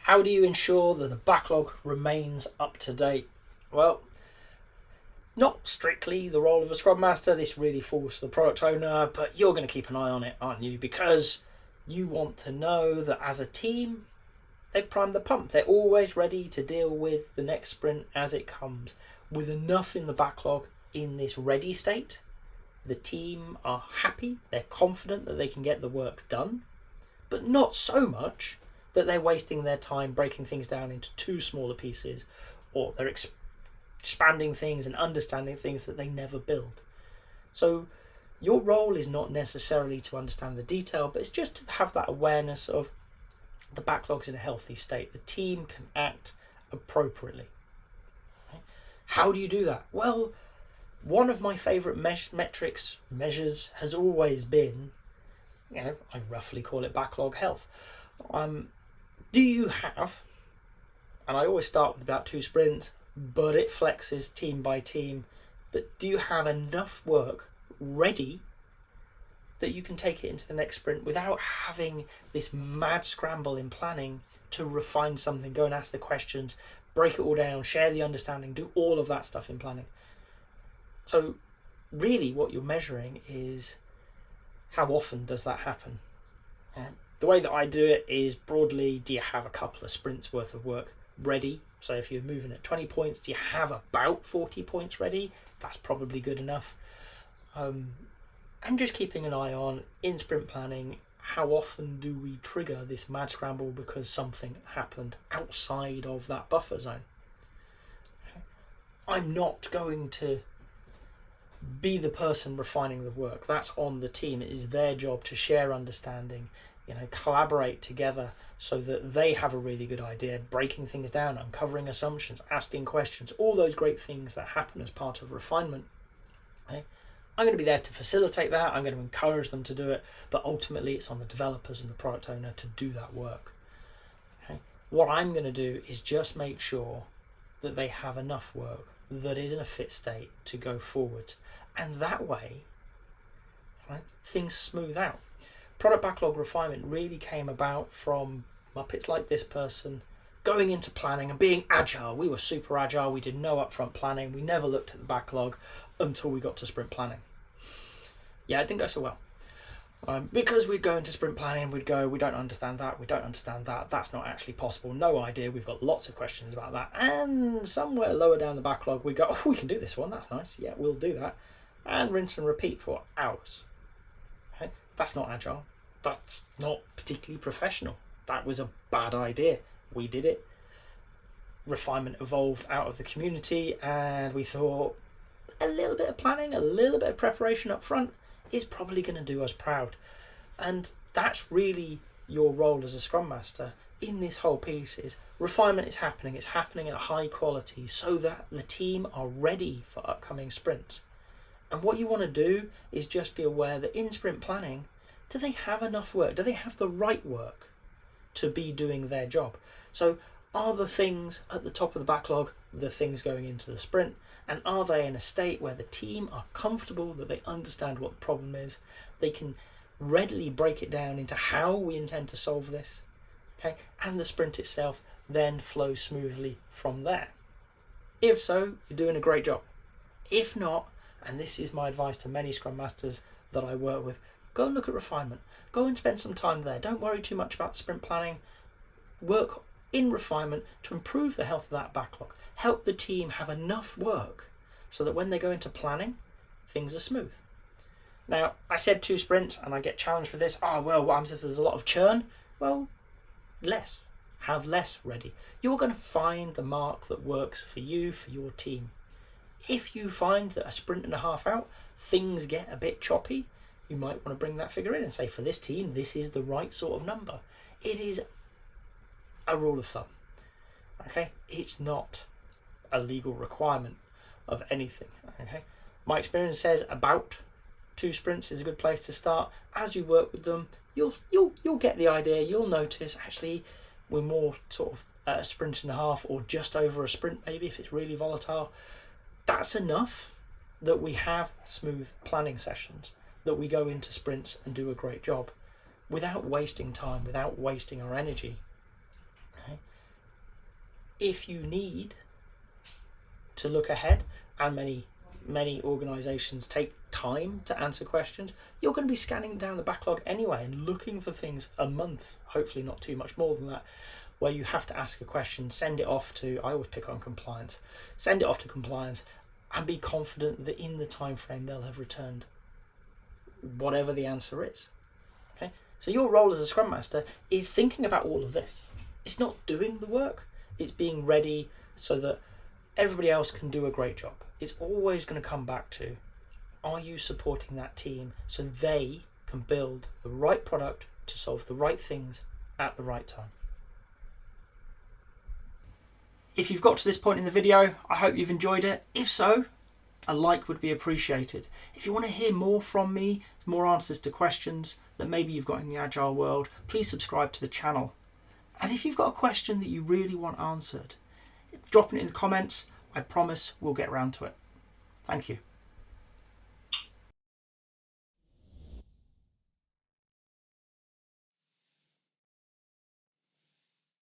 How do you ensure that the backlog remains up to date? Well, not strictly the role of a Scrum Master. This really falls to the product owner, but you're going to keep an eye on it, aren't you? Because you want to know that as a team, they've primed the pump. They're always ready to deal with the next sprint as it comes. With enough in the backlog in this ready state, the team are happy, they're confident that they can get the work done, but not so much that they're wasting their time breaking things down into too smaller pieces, or they're expanding things and understanding things that they never build. So your role is not necessarily to understand the detail, but it's just to have that awareness of the backlog's in a healthy state. The team can act appropriately. Okay? How do you do that? Well, one of my favourite measures has always been, I roughly call it backlog health. Do you have, and I always start with about 2 sprints, but it flexes team by team, but do you have enough work ready that you can take it into the next sprint without having this mad scramble in planning to refine something, go and ask the questions, break it all down, share the understanding, do all of that stuff in planning? So really what you're measuring is how often does that happen? The way that I do it is broadly, do you have a couple of sprints worth of work ready? So if you're moving at 20 points, do you have about 40 points ready? That's probably good enough. And just keeping an eye on, in sprint planning, how often do we trigger this mad scramble because something happened outside of that buffer zone? Okay. I'm not going to be the person refining the work. That's on the team. It is their job to share understanding, collaborate together so that they have a really good idea, breaking things down, uncovering assumptions, asking questions, all those great things that happen as part of refinement. Okay? I'm going to be there to facilitate that. I'm going to encourage them to do it, but ultimately it's on the developers and the product owner to do that work. Okay? What I'm going to do is just make sure that they have enough work that is in a fit state to go forward. And that way, right, things smooth out. Product backlog refinement really came about from Muppets Like This person going into planning and being agile. We were super agile. We did no upfront planning. We never looked at the backlog until we got to sprint planning. Yeah, it didn't go so well. Because we'd go into sprint planning, we'd go, we don't understand that, that's not actually possible, no idea, we've got lots of questions about that. And somewhere lower down the backlog, we go, we can do this one, that's nice, yeah, we'll do that. And rinse and repeat for hours. Okay? That's not agile. That's not particularly professional. That was a bad idea. We did it. Refinement evolved out of the community, and we thought a little bit of planning, a little bit of preparation up front is probably going to do us proud. And that's really your role as a Scrum Master in this whole piece. Is refinement is happening. It's happening at a high quality so that the team are ready for upcoming sprints. And what you want to do is just be aware that in sprint planning, do they have enough work? Do they have the right work to be doing their job? So are the things at the top of the backlog the things going into the sprint? And are they in a state where the team are comfortable, that they understand what the problem is? They can readily break it down into how we intend to solve this. Okay? And the sprint itself then flows smoothly from there. If so, you're doing a great job. If not, and this is my advice to many Scrum Masters that I work with, go and look at refinement. Go and spend some time there. Don't worry too much about the sprint planning. Work in refinement to improve the health of that backlog. Help the team have enough work so that when they go into planning, things are smooth. Now, I said 2 sprints and I get challenged with this. Well, what happens if there's a lot of churn? Well, less. Have less ready. You're going to find the mark that works for you, for your team. If you find that a sprint and a half out, things get a bit choppy, you might want to bring that figure in and say, for this team, this is the right sort of number. It is a rule of thumb. Okay? It's not a legal requirement of anything. Okay? My experience says about 2 sprints is a good place to start. As you work with them, you'll get the idea. You'll notice actually we're more sort of at a sprint and a half, or just over a sprint maybe if it's really volatile. That's enough that we have smooth planning sessions, that we go into sprints and do a great job without wasting time, without wasting our energy. Okay? if you need to look ahead, and many organisations take time to answer questions, you're going to be scanning down the backlog anyway and looking for things a month, hopefully not too much more than that, where you have to ask a question, send it off to, I always pick on compliance, send it off to compliance and be confident that in the time frame they'll have returned whatever the answer is. Okay, so your role as a Scrum Master is thinking about all of this. It's not doing the work, it's being ready so that everybody else can do a great job. It's always going to come back to, are you supporting that team so they can build the right product to solve the right things at the right time? If you've got to this point in the video, I hope you've enjoyed it. If so, a like would be appreciated. If you want to hear more from me, more answers to questions that maybe you've got in the Agile world, please subscribe to the channel. And if you've got a question that you really want answered, drop it in the comments. I promise we'll get around to it. Thank you.